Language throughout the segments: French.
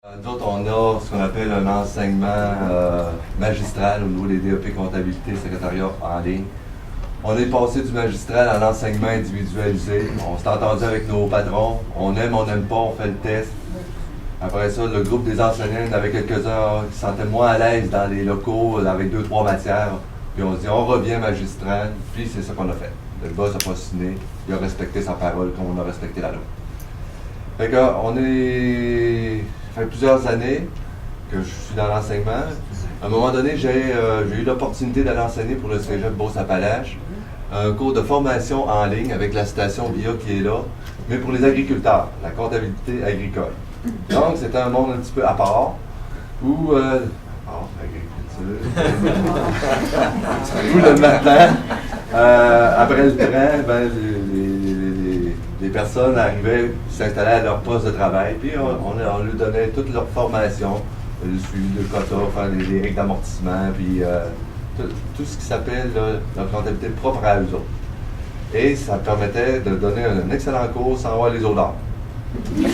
Nous autres, on a ce qu'on appelle un enseignement magistral au niveau des DEP comptabilité, secrétariat en ligne. On est passé du magistral à l'enseignement individualisé. On s'est entendu avec nos patrons. On n'aime pas, on fait le test. Après ça, le groupe des enseignants, il y en avait quelques-uns qui se sentaient moins à l'aise dans les locaux avec 2-3 matières. Puis on se dit, on revient magistral. Puis c'est ça qu'on a fait. Le boss n'a pas signé. Il a respecté sa parole comme on a respecté la nôtre. Fait que, ça fait plusieurs années que je suis dans l'enseignement. À un moment donné, j'ai eu l'opportunité d'aller enseigner pour le Cégep Beauce-Appalaches un cours de formation en ligne avec la station BIA qui est là, mais pour les agriculteurs, la comptabilité agricole. Donc, c'était un monde un petit peu à part, où, l'agriculture, où le matin, après le train, les personnes arrivaient, s'installaient à leur poste de travail, puis on leur donnait toute leur formation, le suivi de quota, faire les règles d'amortissement, puis tout ce qui s'appelle la comptabilité propre à eux autres. Et ça permettait de donner un excellent cours sans avoir les odeurs. Donc,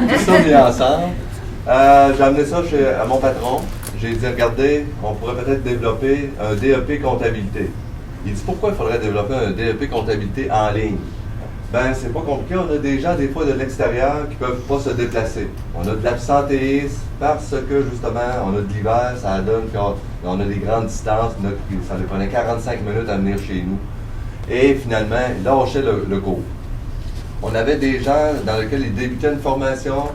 tout ça mis ensemble. J'ai amené ça à mon patron. J'ai dit, regardez, on pourrait peut-être développer un DEP comptabilité. Il dit, pourquoi il faudrait développer un DEP comptabilité en ligne? Ben, c'est pas compliqué. On a des gens, des fois, de l'extérieur qui peuvent pas se déplacer. On a de l'absentéisme parce que, justement, on a de l'hiver, ça donne qu'on a des grandes distances. Ça nous prenait 45 minutes à venir chez nous. Et finalement, ils lâchaient le cours. On avait des gens dans lesquels ils débutaient une formation,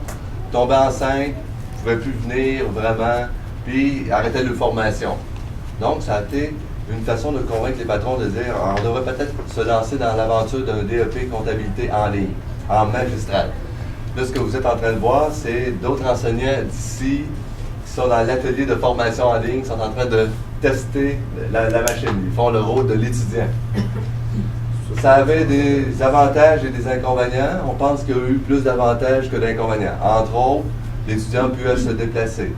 tombaient enceintes, ne pouvaient plus venir vraiment, puis arrêtaient leur formation. Donc, ça a été une façon de convaincre les patrons de dire on devrait peut-être se lancer dans l'aventure d'un DEP comptabilité en ligne, en magistral. Là, ce que vous êtes en train de voir, c'est d'autres enseignants d'ici qui sont dans l'atelier de formation en ligne, qui sont en train de tester la machine. Ils font le rôle de l'étudiant. Ça avait des avantages et des inconvénients. On pense qu'il y a eu plus d'avantages que d'inconvénients. Entre autres, l'étudiant peut se déplacer.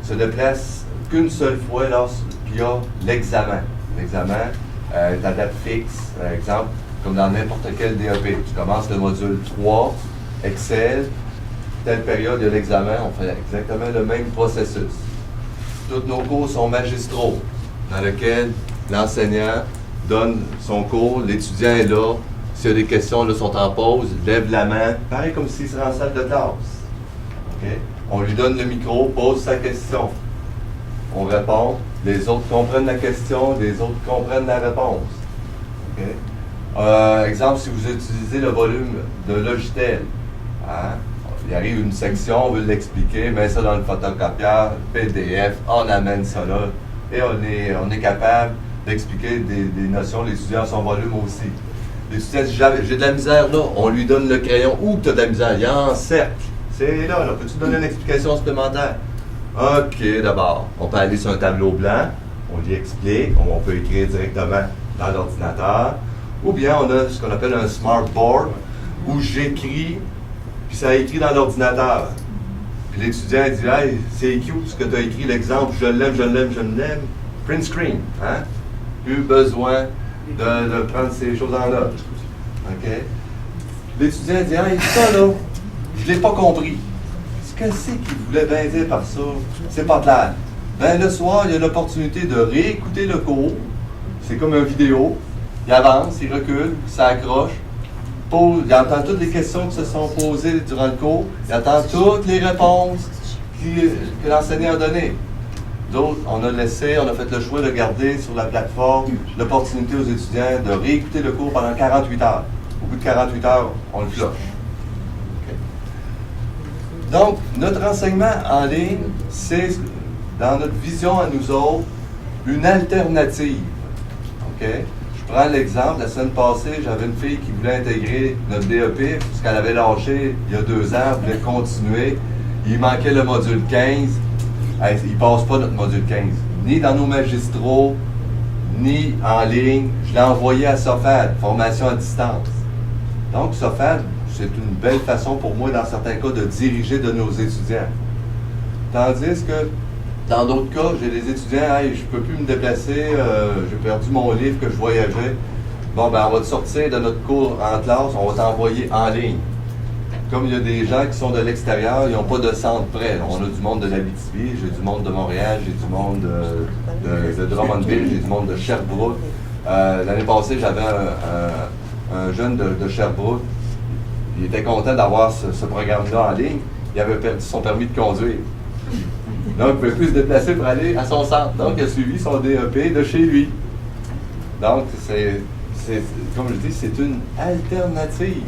Il se déplace qu'une seule fois lorsqu'il y a l'examen. L'examen est à date fixe, par exemple, comme dans n'importe quel DEP. Tu commences le module 3, Excel, telle période, il y a l'examen, on fait exactement le même processus. Tous nos cours sont magistraux, dans lesquels l'enseignant donne son cours, l'étudiant est là, s'il y a des questions, là, sont en pause, lève la main, pareil comme s'il serait en salle de classe. Okay? On lui donne le micro, pose sa question. On répond, les autres comprennent la question, les autres comprennent la réponse. Okay? Exemple, si vous utilisez le volume de Logitel, hein? Il arrive une section, on veut l'expliquer, met ça dans le photocopieur, PDF, on amène ça là, et on est capable d'expliquer des notions, l'étudiant à son volume aussi. L'étudiant dit, j'ai de la misère là, on lui donne le crayon, où tu as de la misère? Il y a un cercle. C'est là, peux-tu donner une explication supplémentaire? OK, d'abord, on peut aller sur un tableau blanc, on lui explique, on peut écrire directement dans l'ordinateur, ou bien on a ce qu'on appelle un smartboard, où j'écris, puis ça écrit dans l'ordinateur. Puis l'étudiant dit, hey, c'est cute ce que tu as écrit, l'exemple, je l'aime. Print screen, hein? Plus besoin de prendre ces choses en note. OK? L'étudiant dit, hey, ça là, je ne l'ai pas compris. Qu'est-ce que c'est qu'il voulait bien dire par ça? C'est pas clair. Ben, le soir, il y a l'opportunité de réécouter le cours. C'est comme une vidéo. Il avance, il recule, il s'accroche. Il entend toutes les questions qui se sont posées durant le cours. Il entend toutes les réponses que l'enseignant a données. D'autres, on a fait le choix de garder sur la plateforme l'opportunité aux étudiants de réécouter le cours pendant 48 heures. Au bout de 48 heures, on le cloche. Donc, notre enseignement en ligne, c'est, dans notre vision à nous autres, une alternative. OK? Je prends l'exemple, la semaine passée, j'avais une fille qui voulait intégrer notre DEP, parce qu'elle avait lâché il y a 2 ans, elle voulait continuer. Il manquait le module 15. Il ne passe pas notre module 15, ni dans nos magistraux, ni en ligne. Je l'ai envoyé à SOFAD, formation à distance. Donc, SOFAD, c'est une belle façon pour moi, dans certains cas, de diriger de nos étudiants. Tandis que, dans d'autres cas, j'ai des étudiants, hey, je ne peux plus me déplacer, j'ai perdu mon livre que je voyageais. Bon, ben, on va te sortir de notre cours en classe, on va t'envoyer en ligne. comme il y a des gens qui sont de l'extérieur, ils n'ont pas de centre près. On a du monde de l'Abitibi, j'ai du monde de Montréal, j'ai du monde de Drummondville, j'ai du monde de Sherbrooke. L'année passée, j'avais un jeune de Sherbrooke. Il était content d'avoir ce programme-là en ligne. Il avait perdu son permis de conduire. Donc, il ne pouvait plus se déplacer pour aller à son centre. Donc, il a suivi son DEP de chez lui. Donc, comme je dis, c'est une alternative.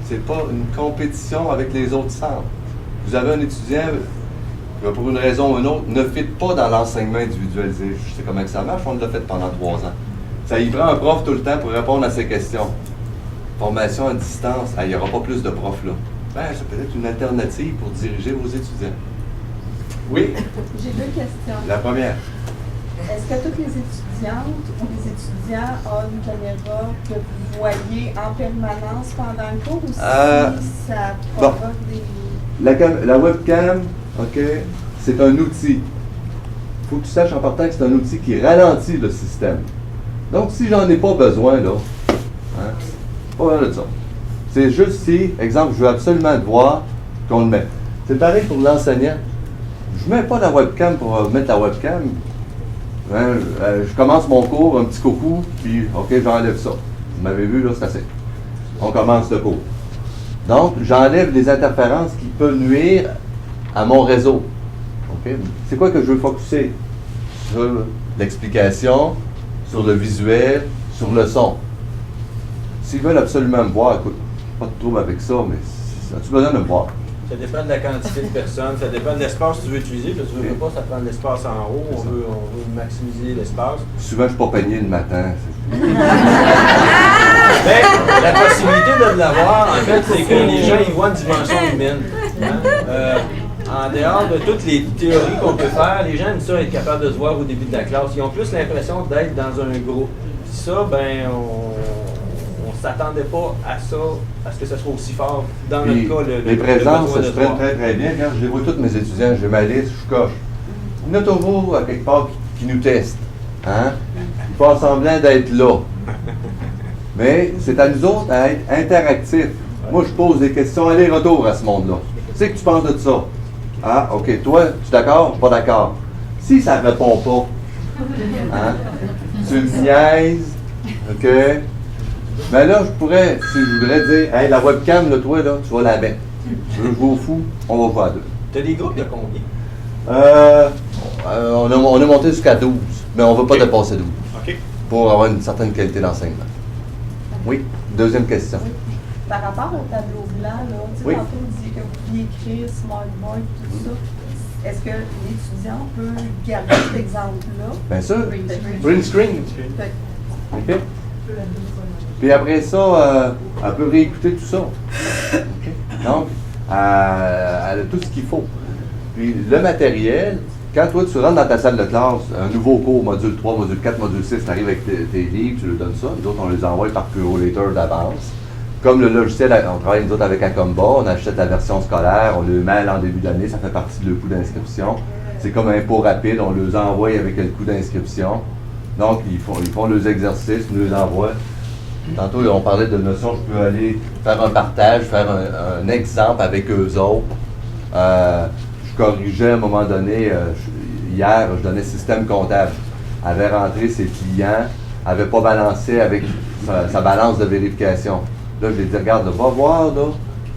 C'est pas une compétition avec les autres centres. Vous avez un étudiant qui, pour une raison ou une autre, ne fit pas dans l'enseignement individualisé. Je sais comment ça marche, on l'a fait pendant 3 ans. Ça y prend un prof tout le temps pour répondre à ces questions. Formation à distance, il n'y aura pas plus de profs là. Ben, c'est peut-être une alternative pour diriger vos étudiants. Oui? J'ai 2 questions. La première. Est-ce que toutes les étudiantes ou les étudiants ont une caméra que vous voyez en permanence pendant le cours ou si ça provoque des... La webcam, OK, c'est un outil. Il faut que tu saches en partant que c'est un outil qui ralentit le système. Donc, si j'en ai pas besoin, là, hein, pas besoin de ça. C'est juste si, exemple, je veux absolument te voir qu'on le met. C'est pareil pour l'enseignant. Je ne mets pas la webcam pour mettre la webcam. Hein, je commence mon cours, un petit coucou, puis OK, j'enlève ça. Vous m'avez vu, là, c'est assez. On commence le cours. Donc, j'enlève les interférences qui peuvent nuire à mon réseau. OK? C'est quoi que je veux focuser? Sur l'explication, sur le visuel, sur le son. S'ils veulent absolument me voir, écoute, pas de trouble avec ça, mais as-tu besoin de me voir? Ça dépend de la quantité de personnes, ça dépend de l'espace que tu veux utiliser, parce que tu ne veux pas, ça prend de l'espace en haut, on veut maximiser l'espace. Souvent, je ne suis pas peigné le matin. Mais la possibilité de l'avoir, en fait, c'est que les gens ils voient une dimension humaine. Hein? En dehors de toutes les théories qu'on peut faire, les gens aiment ça être capables de se voir au début de la classe. Ils ont plus l'impression d'être dans un groupe. Puis ça, ben, on s'attendait pas à ça, à ce que ça soit aussi fort. Dans notre cas, les présences, ça se prennent très très bien. Quand je les vois tous mes étudiants, j'ai ma liste, je coche. Il y en a toujours à quelque part qui nous testent. Hein? Ils font semblant d'être là. Mais c'est à nous autres à être interactifs. Moi, je pose des questions aller-retour à ce monde-là. Tu sais que tu penses de ça? Ah, OK. Toi, tu es d'accord? Pas d'accord. Si ça ne répond pas, hein? Tu me niaises, OK? Mais là, je pourrais, si je voudrais dire, hey, la webcam, là, toi, là, tu vas la mettre. Tu veux jouer au fou? On va jouer à 2. Tu as des groupes de combien? On a monté jusqu'à 12, mais on ne veut pas dépasser 12. OK. Pour avoir une certaine qualité d'enseignement. Oui, deuxième question. Oui. Par rapport au tableau blanc, là, tu sais, tantôt, on dit que vous pouviez écrire SmartBoard, tout ça. Est-ce que l'étudiant peut garder cet exemple-là? Bien sûr. Print screen. OK. Puis après ça, elle peut réécouter tout ça. Okay. Donc, elle a tout ce qu'il faut. Puis le matériel, quand toi tu rentres dans ta salle de classe, un nouveau cours, module 3, module 4, module 6, tu arrives avec tes livres, tu leur donnes ça. Nous autres, on les envoie par Purolator d'avance. Comme le logiciel, on travaille nous autres avec Acomba, on achète la version scolaire, on le met en début d'année, ça fait partie de le coût d'inscription. C'est comme un impôt rapide, on les envoie avec le coût d'inscription. Donc, ils font leurs exercices, nous les envoient. Tantôt, on parlait de notions, je peux aller faire un partage, faire un exemple avec eux autres. Je corrigeais à un moment donné, hier, je donnais système comptable. Elle avait rentré ses clients, elle n'avait pas balancé avec sa balance de vérification. Là, je lui ai dit, regarde, là, va voir, là,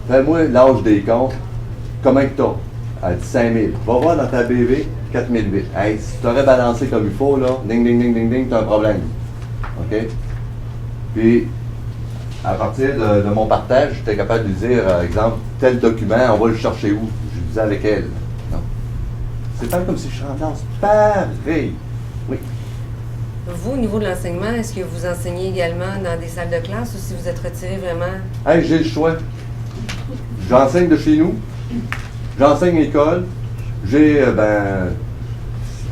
fais-moi l'âge des comptes, comment que t'as? Elle dit 5 000. Va voir dans ta BV, 4 008. Hey, si tu aurais balancé comme il faut, là, ding, ding, ding, ding, ding, t'as un problème. OK? Puis, à partir de mon partage, j'étais capable de lui dire, exemple, tel document, on va le chercher où? Je le disais avec elle. Non. C'est pas comme si je chantais pareil. Oui. Vous, au niveau de l'enseignement, est-ce que vous enseignez également dans des salles de classe ou si vous êtes retiré vraiment? Hey, j'ai le choix. J'enseigne de chez nous. J'enseigne l'école. J'ai,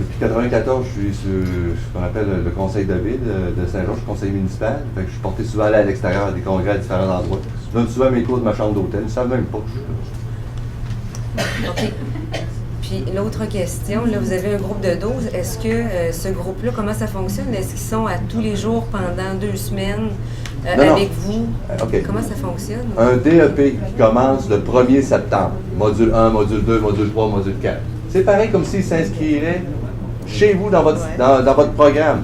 depuis 1994, je suis sur ce qu'on appelle le conseil de ville de Saint-Jean, je suis conseiller municipal. Fait que je suis porté souvent aller à l'extérieur à des congrès à différents endroits. Je donne souvent mes cours de ma chambre d'hôtel. Ils ne savent même pas que je suis là. OK. Puis Puis l'autre question, là, vous avez un groupe de 12. Est-ce que ce groupe-là, comment ça fonctionne? Est-ce qu'ils sont à tous les jours pendant 2 semaines avec vous? OK. Comment ça fonctionne? Un DEP qui commence le 1er septembre. Module 1, module 2, module 3, module 4. C'est pareil comme s'ils s'inscriraient chez vous dans votre programme.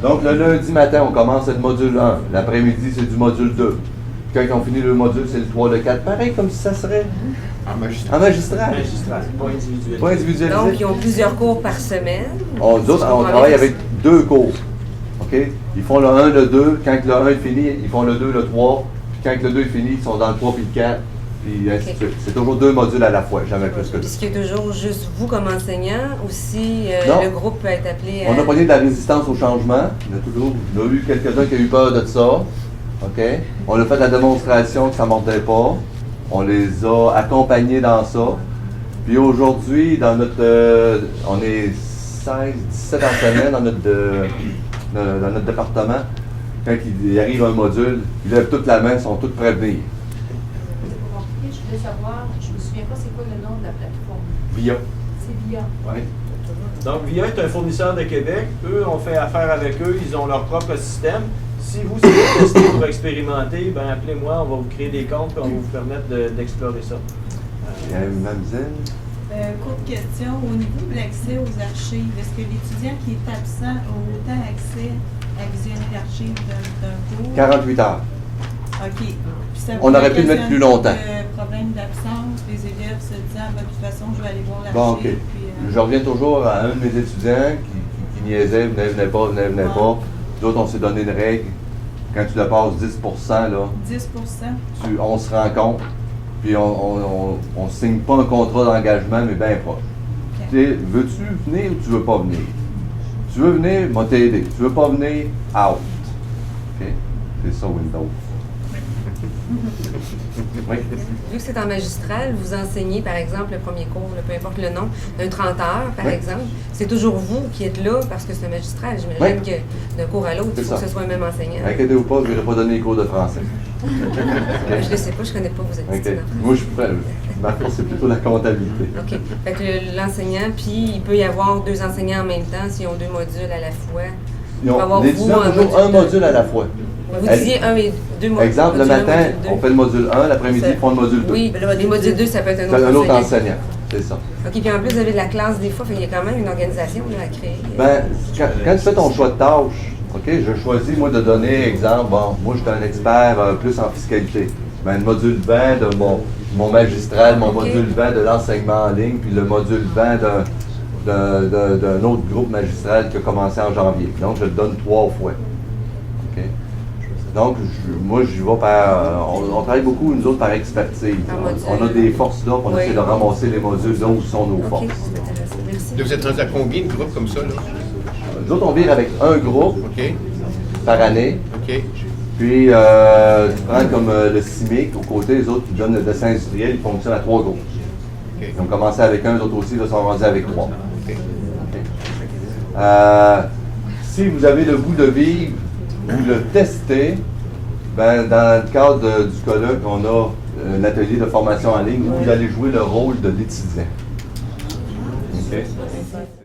Donc, le lundi matin, on commence le module 1. L'après-midi, c'est du module 2. Quand on finit le module, c'est le 3, le 4. Pareil comme si ça serait en magistral. Pas individuel. Pas individualisé. Donc, ils ont plusieurs cours par semaine. Nous autres, on travaille avec 2 cours. OK? Ils font le 1, le 2. Quand le 1 est fini, ils font le 2, le 3. Puis quand le 2 est fini, ils sont dans le 3 puis le 4. Puis ainsi de suite. C'est toujours 2 modules à la fois, jamais plus que 2. Est-ce qu'il y a toujours juste vous comme enseignant ou si le groupe peut être appelé à... On a pogné de la résistance au changement. On a eu quelques-uns qui ont eu peur de ça. OK? On a fait la démonstration que ça ne mordait pas. On les a accompagnés dans ça. Puis aujourd'hui, dans notre... on est 16, 17 enseignants dans notre département. Quand il arrive un module, ils lèvent toute la main, ils sont tous prêts à venir. Je voulais savoir, je me souviens pas c'est quoi le nom de la plateforme. VIA. C'est VIA. Oui. Donc, VIA est un fournisseur de Québec. Eux, on fait affaire avec eux. Ils ont leur propre système. Si vous voulez tester pour expérimenter, ben appelez-moi. On va vous créer des comptes et on va vous permettre d'explorer ça. Mademoiselle? Courte question. Au niveau de l'accès aux archives, est-ce que l'étudiant qui est absent a autant accès à visionner l'archive d'un cours? 48 heures. OK. On aurait pu le mettre plus longtemps. Problème d'absence, les élèves se disant, de toute façon, je vais aller voir l'archive. Bon, OK. Je reviens toujours à un de mes étudiants qui niaisait, venait pas. Nous autres, on s'est donné une règle. Quand tu dépasses 10 là, 10 on se rencontre, puis on ne signe pas un contrat d'engagement, mais bien proche. Okay. Veux-tu venir ou tu veux pas venir? Tu veux venir, moi t'aider. Tu veux pas venir, out. OK? C'est ça, Windows. Oui. Vu que c'est en magistral, vous enseignez, par exemple, le premier cours, peu importe le nom, d'un 30 heures, par exemple. C'est toujours vous qui êtes là parce que c'est un magistral. J'imagine que d'un cours à l'autre, il faut que ce soit le même enseignant. Inquiétez-vous pas, je ne vais pas donner les cours de français. Je ne sais pas, je ne connais pas vos études. Moi, je suis prêt. Ma course, c'est plutôt la comptabilité. OK. Fait que l'enseignant, puis il peut y avoir 2 enseignants en même temps s'ils ont 2 modules à la fois. Les étudiants ont toujours un module à la fois. Vous disiez 1 et 2 modules. Exemple, le matin, on fait le module 1, l'après-midi, ils font le module 2. Oui, les modules 2, ça peut être un autre enseignant. C'est ça. OK, puis en plus, vous avez de la classe des fois, il y a quand même une organisation à créer. Bien, quand tu fais ton choix de tâche, OK, je choisis, moi, de donner, exemple, moi, je suis un expert plus en fiscalité. Bien, le module 20 de mon magistral, mon module 20 de l'enseignement en ligne, puis le module 20 d'un autre groupe magistral qui a commencé en janvier. Donc, je le donne 3 fois. OK? Donc, moi, je vais par... on travaille beaucoup, nous autres, par expertise. On a des forces là, on essaie de ramasser les modules là où sont nos forces. Merci. Vous êtes rendu à combien de groupes comme ça, là? Nous autres, on vire avec un groupe par année. OK. Puis, tu prends comme le CIMIC, aux côtés, les autres qui donnent le dessin industriel, ils fonctionnent à 3 groupes. Okay. Ils ont commencé avec un, les autres aussi, là, sont rendus avec 3. Okay. Si vous avez le goût de vivre ou le tester, ben, dans le cadre du colloque, on a l'atelier de formation en ligne où vous allez jouer le rôle de l'étudiant. Okay.